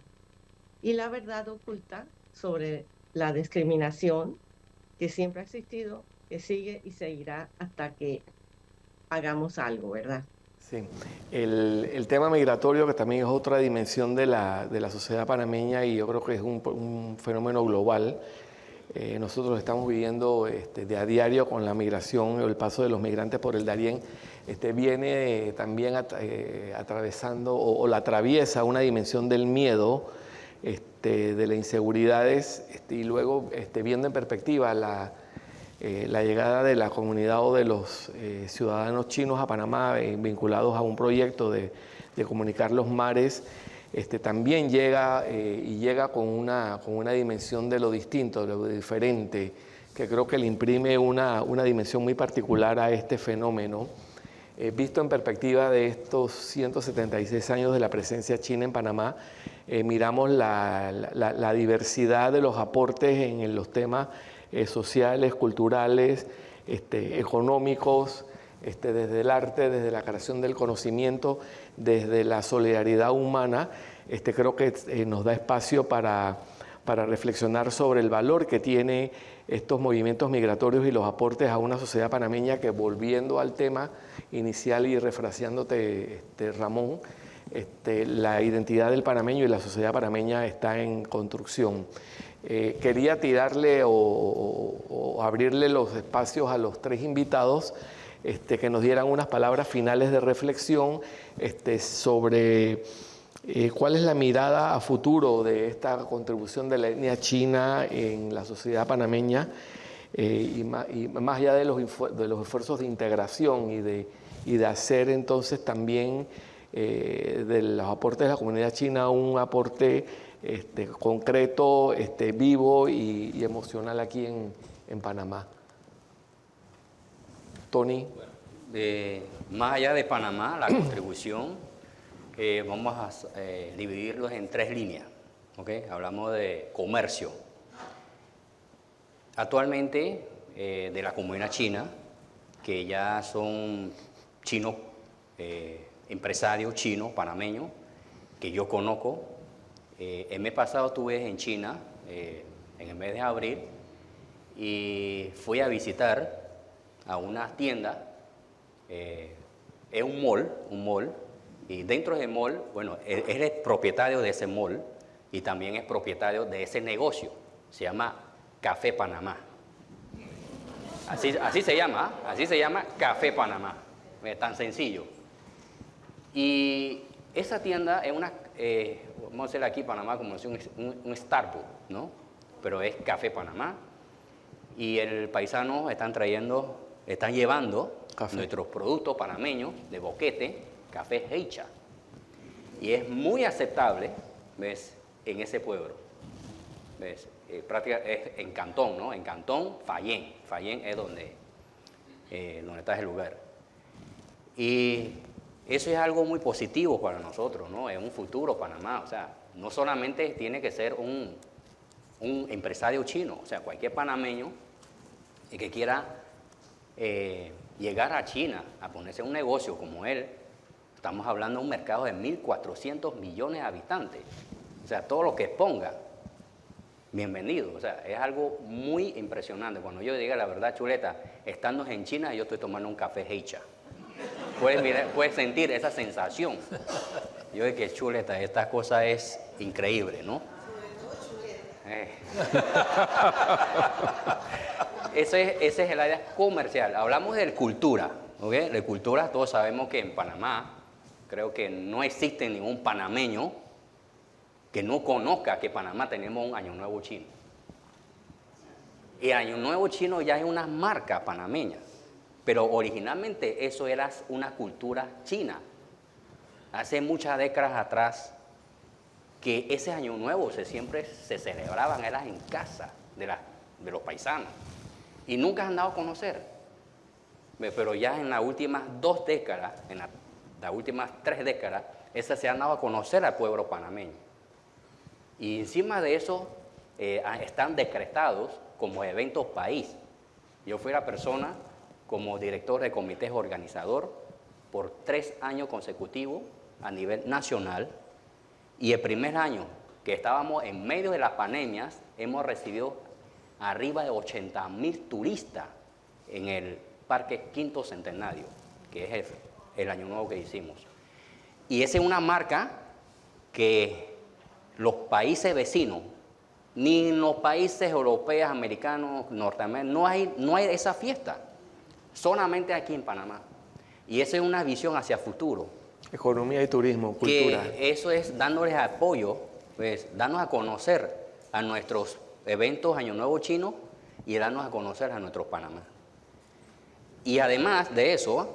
y la verdad oculta sobre la discriminación que siempre ha existido, que sigue y seguirá hasta que hagamos algo, ¿verdad? Sí, el tema migratorio, que también es otra dimensión de la sociedad panameña, y yo creo que es un fenómeno global. Nosotros lo estamos viviendo de a diario con la migración, el paso de los migrantes por el Darién. Viene también atravesando o la atraviesa una dimensión del miedo, de las inseguridades, y luego viendo en perspectiva la llegada de la comunidad o de los ciudadanos chinos a Panamá, vinculados a un proyecto de comunicar los mares, también llega y llega con una dimensión de lo distinto, de lo diferente, que creo que le imprime una dimensión muy particular a este fenómeno. Visto en perspectiva de estos 176 años de la presencia china en Panamá, miramos la diversidad de los aportes en los temas sociales, culturales, económicos, desde el arte, desde la creación del conocimiento, desde la solidaridad humana. Creo que nos da espacio para reflexionar sobre el valor que tiene estos movimientos migratorios y los aportes a una sociedad panameña que, volviendo al tema inicial y refraseándote, Ramón, la identidad del panameño y la sociedad panameña está en construcción. Quería tirarle o abrirle los espacios a los tres invitados, que nos dieran unas palabras finales de reflexión sobre cuál es la mirada a futuro de esta contribución de la etnia china en la sociedad panameña, y más allá de los esfuerzos de integración y de hacer entonces también de los aportes de la comunidad china un aporte concreto, vivo y emocional aquí en Panamá. Tony. Más allá de Panamá, la contribución, vamos a dividirlos en tres líneas. ¿Okay? Hablamos de comercio. Actualmente, de la comunidad china, que ya son chinos, empresarios chinos, panameños, que yo conozco. El mes pasado estuve en China, en el mes de abril, y fui a visitar a una tienda, es un mall, y dentro del mall, bueno, él es propietario de ese mall y también es propietario de ese negocio, se llama Café Panamá. Así se llama Café Panamá, es tan sencillo. Y esa tienda es una, vamos a hacer aquí Panamá como si un Starbucks, ¿no? Pero es Café Panamá, y el paisano están llevando café, nuestros productos panameños de boquete, café Heicha, y es muy aceptable, ¿ves?, en ese pueblo, ¿ves? Es en Cantón, ¿no? En Cantón, Fayén es donde está el lugar, y eso es algo muy positivo para nosotros, ¿no? En un futuro Panamá, o sea, no solamente tiene que ser un empresario chino, o sea, cualquier panameño y que quiera llegar a China a ponerse un negocio como él, estamos hablando de un mercado de 1.400 millones de habitantes. O sea, todo lo que ponga, bienvenido. O sea, es algo muy impresionante. Cuando yo diga la verdad, Chuleta, estando en China, yo estoy tomando un café Heicha. Puedes sentir esa sensación. Yo de que Chuleta, esta cosa es increíble, ¿no? Ese es el área comercial. Hablamos de cultura, ¿ok? De cultura, todos sabemos que en Panamá, creo que no existe ningún panameño que no conozca que en Panamá tenemos un Año Nuevo Chino. Y el Año Nuevo Chino ya es una marca panameña, pero originalmente eso era una cultura china. Hace muchas décadas atrás, que ese Año Nuevo siempre se celebraban, era en casa de los paisanos. Y nunca han dado a conocer. Pero ya en las últimas 2 décadas, en las últimas 3 décadas, esas se han dado a conocer al pueblo panameño. Y encima de eso, están decretados como eventos país. Yo fui la persona como director de comité organizador por 3 años consecutivos a nivel nacional. Y el primer año que estábamos en medio de las pandemias, hemos recibido arriba de 80.000 turistas en el Parque Quinto Centenario, que es el Año Nuevo que hicimos. Y esa es una marca que los países vecinos, ni en los países europeos, americanos, norteamericanos, no hay esa fiesta, solamente aquí en Panamá. Y esa es una visión hacia el futuro. Economía y turismo, cultura. Que eso es dándoles apoyo, pues, darnos a conocer a nuestros eventos Año Nuevo Chino y darnos a conocer a nuestros Panamá. Y además de eso,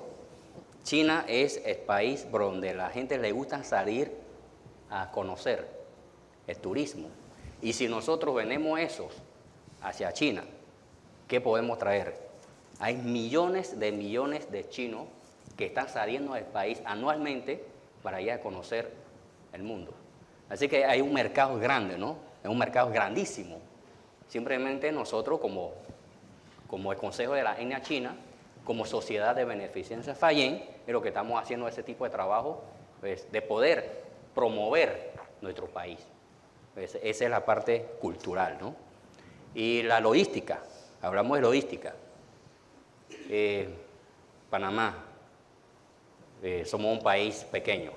China es el país por donde a la gente le gusta salir a conocer el turismo. Y si nosotros vendemos esos hacia China, ¿qué podemos traer? Hay millones de chinos que están saliendo del país anualmente para ir a conocer el mundo. Así que hay un mercado grande, ¿no? Es un mercado grandísimo. Simplemente nosotros, como el Consejo de la Etnia China, como Sociedad de Beneficencia Fayén, es lo que estamos haciendo ese tipo de trabajo, pues, de poder promover nuestro país. Pues, esa es la parte cultural, ¿no? Y la logística, hablamos de logística. Panamá, somos un país pequeño,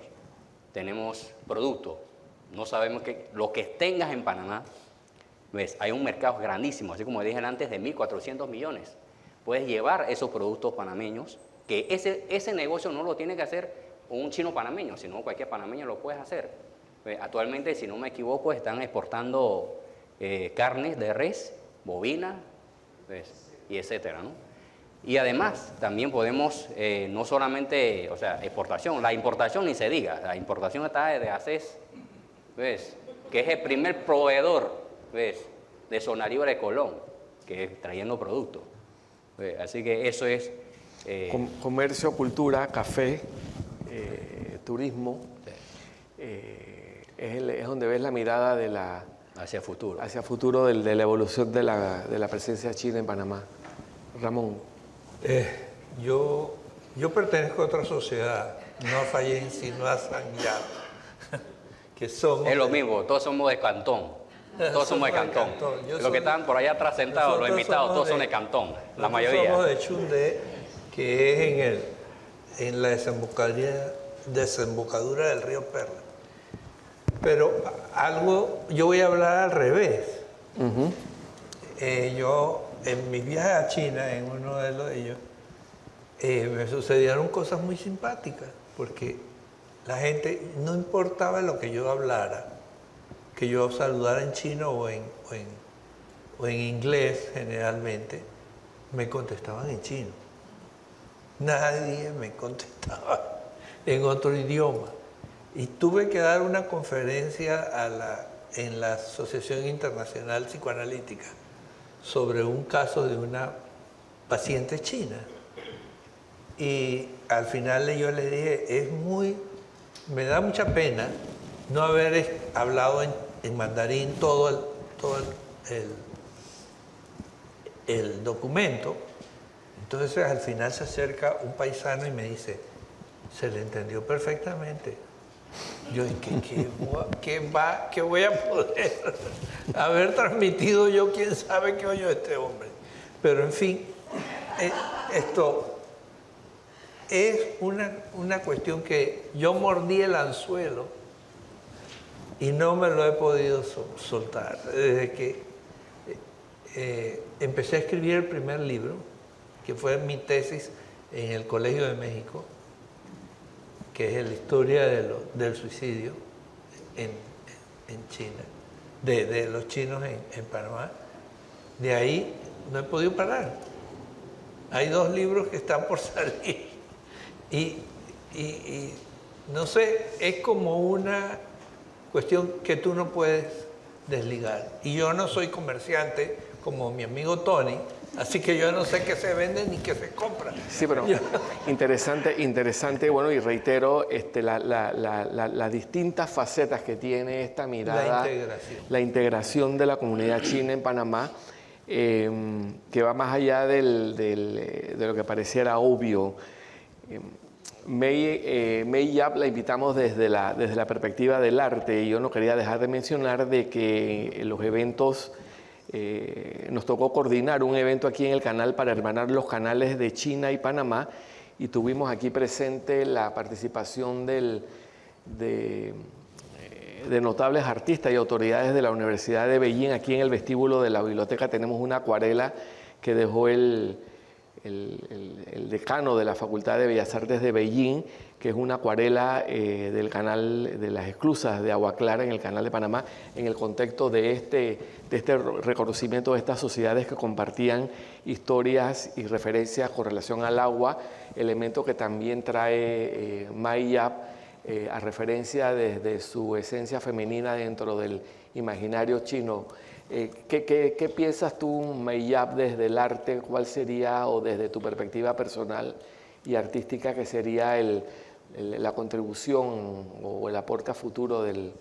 tenemos productos, no sabemos lo que tengas en Panamá, ¿ves? Hay un mercado grandísimo, así como dije antes, de 1.400 millones. Puedes llevar esos productos panameños, que ese negocio no lo tiene que hacer un chino panameño, sino cualquier panameño lo puede hacer. Actualmente, si no me equivoco, están exportando carnes de res, bovina, ¿ves? Y etcétera, ¿no? Y además, también podemos, no solamente, o sea, exportación, la importación ni se diga, la importación está desde ACES, ¿ves? Que es el primer proveedor, ¿ves? De Zona Libre de Colón, que es trayendo productos. ¿Ves? Así que eso es... Comercio, cultura, café, turismo, es donde ves la mirada de hacia el futuro. Hacia futuro de la evolución de la presencia china en Panamá. Ramón. Yo pertenezco a otra sociedad, no a Fayén, sino a Sanyat, que somos... Es lo mismo, todos somos de Cantón. Todos somos de Cantón. Los que están por allá atrás sentados, los invitados, todos son de Cantón, la mayoría. Somos de Chundé, que es en la desembocadura del río Perla. Pero yo voy a hablar al revés. Yo, en mi viaje a China, en uno de ellos, me sucedieron cosas muy simpáticas, porque la gente, no importaba lo que yo hablara, que yo saludara en chino o en inglés generalmente, me contestaban en chino. Nadie me contestaba en otro idioma. Y tuve que dar una conferencia en la Asociación Internacional Psicoanalítica sobre un caso de una paciente china. Y al final yo le dije, me da mucha pena no haber hablado en mandarín todo el documento. Entonces al final se acerca un paisano y me dice, se le entendió perfectamente. Yo, ¿qué voy a poder haber transmitido yo? ¿Quién sabe qué oyó este hombre? Pero en fin, esto es una cuestión que yo mordí el anzuelo y no me lo he podido soltar. Desde que empecé a escribir el primer libro, que fue mi tesis en el Colegio de México, que es la historia del suicidio en China, de los chinos en Panamá. De ahí no he podido parar. Hay 2 libros que están por salir y no sé, es como una cuestión que tú no puedes desligar. Y yo no soy comerciante como mi amigo Tony, así que yo no sé qué se vende ni qué se compra. Sí, pero interesante, bueno, y reitero las distintas facetas que tiene esta mirada, la integración de la comunidad china en Panamá, que va más allá de lo que pareciera obvio. May Yap la invitamos desde la perspectiva del arte, y yo no quería dejar de mencionar de que en los eventos nos tocó coordinar un evento aquí en el canal para hermanar los canales de China y Panamá, y tuvimos aquí presente la participación de notables artistas y autoridades de la Universidad de Beijing. Aquí en el vestíbulo de la biblioteca tenemos una acuarela que dejó el decano de la Facultad de Bellas Artes de Beijing, que es una acuarela del canal de las esclusas de Agua Clara en el canal de Panamá, en el contexto de este reconocimiento de estas sociedades que compartían historias y referencias con relación al agua, elemento que también trae May Yap a referencia desde su esencia femenina dentro del imaginario chino. ¿Qué piensas tú, May Yap, desde el arte? ¿Cuál sería, o desde tu perspectiva personal y artística, que sería la contribución o el aporte a futuro de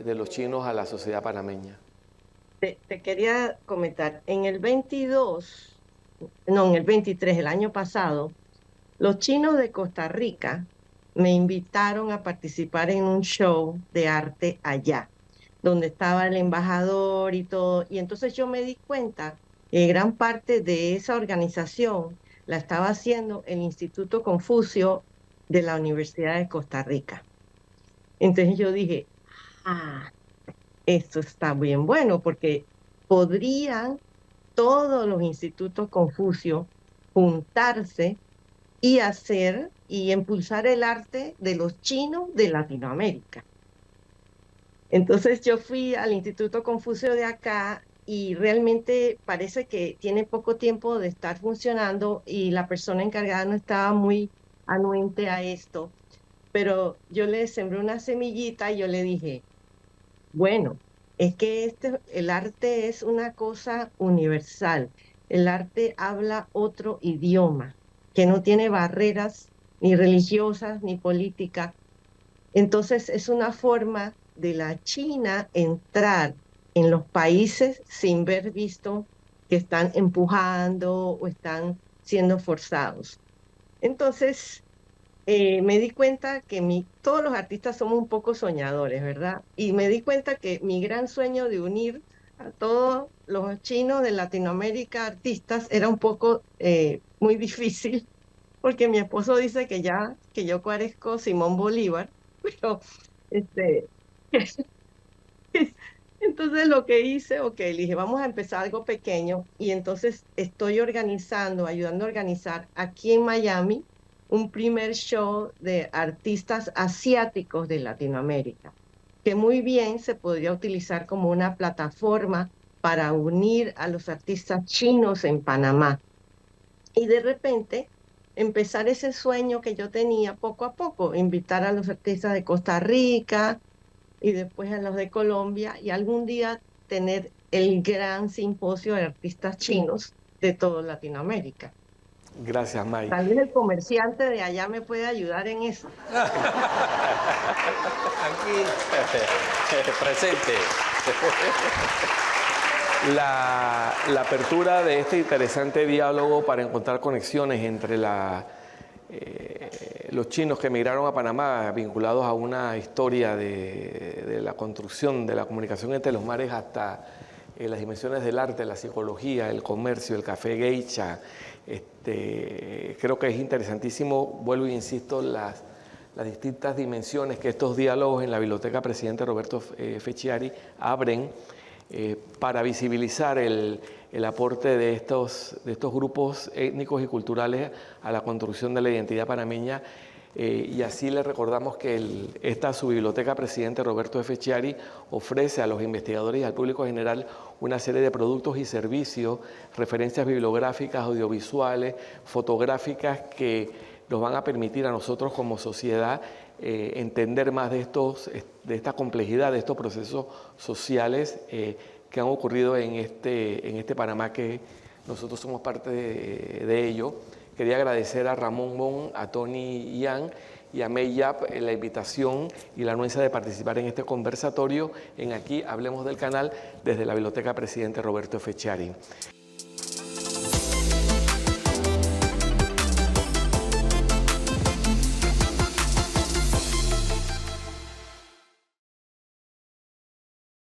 los chinos a la sociedad panameña? Te quería comentar, en el 23, el año pasado, los chinos de Costa Rica me invitaron a participar en un show de arte allá, donde estaba el embajador y todo. Y entonces yo me di cuenta que gran parte de esa organización la estaba haciendo el Instituto Confucio de la Universidad de Costa Rica. Entonces yo dije, esto está bien bueno, porque podrían todos los institutos Confucio juntarse y hacer y impulsar el arte de los chinos de Latinoamérica. Entonces yo fui al Instituto Confucio de acá y realmente parece que tiene poco tiempo de estar funcionando y la persona encargada no estaba muy anuente a esto, pero yo le sembré una semillita y yo le dije, bueno, es que el arte es una cosa universal. El arte habla otro idioma que no tiene barreras ni religiosas ni políticas. Entonces es una forma de la China entrar en los países sin ver visto que están empujando o están siendo forzados. Entonces me di cuenta que todos los artistas somos un poco soñadores, ¿verdad? Y me di cuenta que mi gran sueño de unir a todos los chinos de Latinoamérica artistas era un poco muy difícil, porque mi esposo dice que yo parezco Simón Bolívar, pero entonces lo que hice, le dije, vamos a empezar algo pequeño, y entonces estoy ayudando a organizar aquí en Miami un primer show de artistas asiáticos de Latinoamérica, que muy bien se podría utilizar como una plataforma para unir a los artistas chinos en Panamá. Y de repente empezar ese sueño que yo tenía poco a poco, invitar a los artistas de Costa Rica y después a los de Colombia, y algún día tener el gran simposio de artistas chinos de toda Latinoamérica. Gracias, May. Tal vez el comerciante de allá me puede ayudar en eso. Aquí presente. la apertura de este interesante diálogo para encontrar conexiones entre los chinos que emigraron a Panamá, vinculados a una historia de la construcción, de la comunicación entre los mares hasta las dimensiones del arte, la psicología, el comercio, el café geisha. Creo que es interesantísimo, vuelvo e insisto, las distintas dimensiones que estos diálogos en la Biblioteca Presidente Roberto Fecciari abren para visibilizar el aporte de estos grupos étnicos y culturales a la construcción de la identidad panameña. Y así les recordamos que su Biblioteca Presidente Roberto Fecciari ofrece a los investigadores y al público general una serie de productos y servicios, referencias bibliográficas, audiovisuales, fotográficas que nos van a permitir a nosotros como sociedad entender más de esta complejidad, de estos procesos sociales que han ocurrido en este Panamá, que nosotros somos parte de ello. Quería agradecer a Ramón Mon, a Tony Yang y a May Yap la invitación y la anuencia de participar en este conversatorio en Aquí Hablemos del Canal desde la Biblioteca Presidente Roberto Fecciari.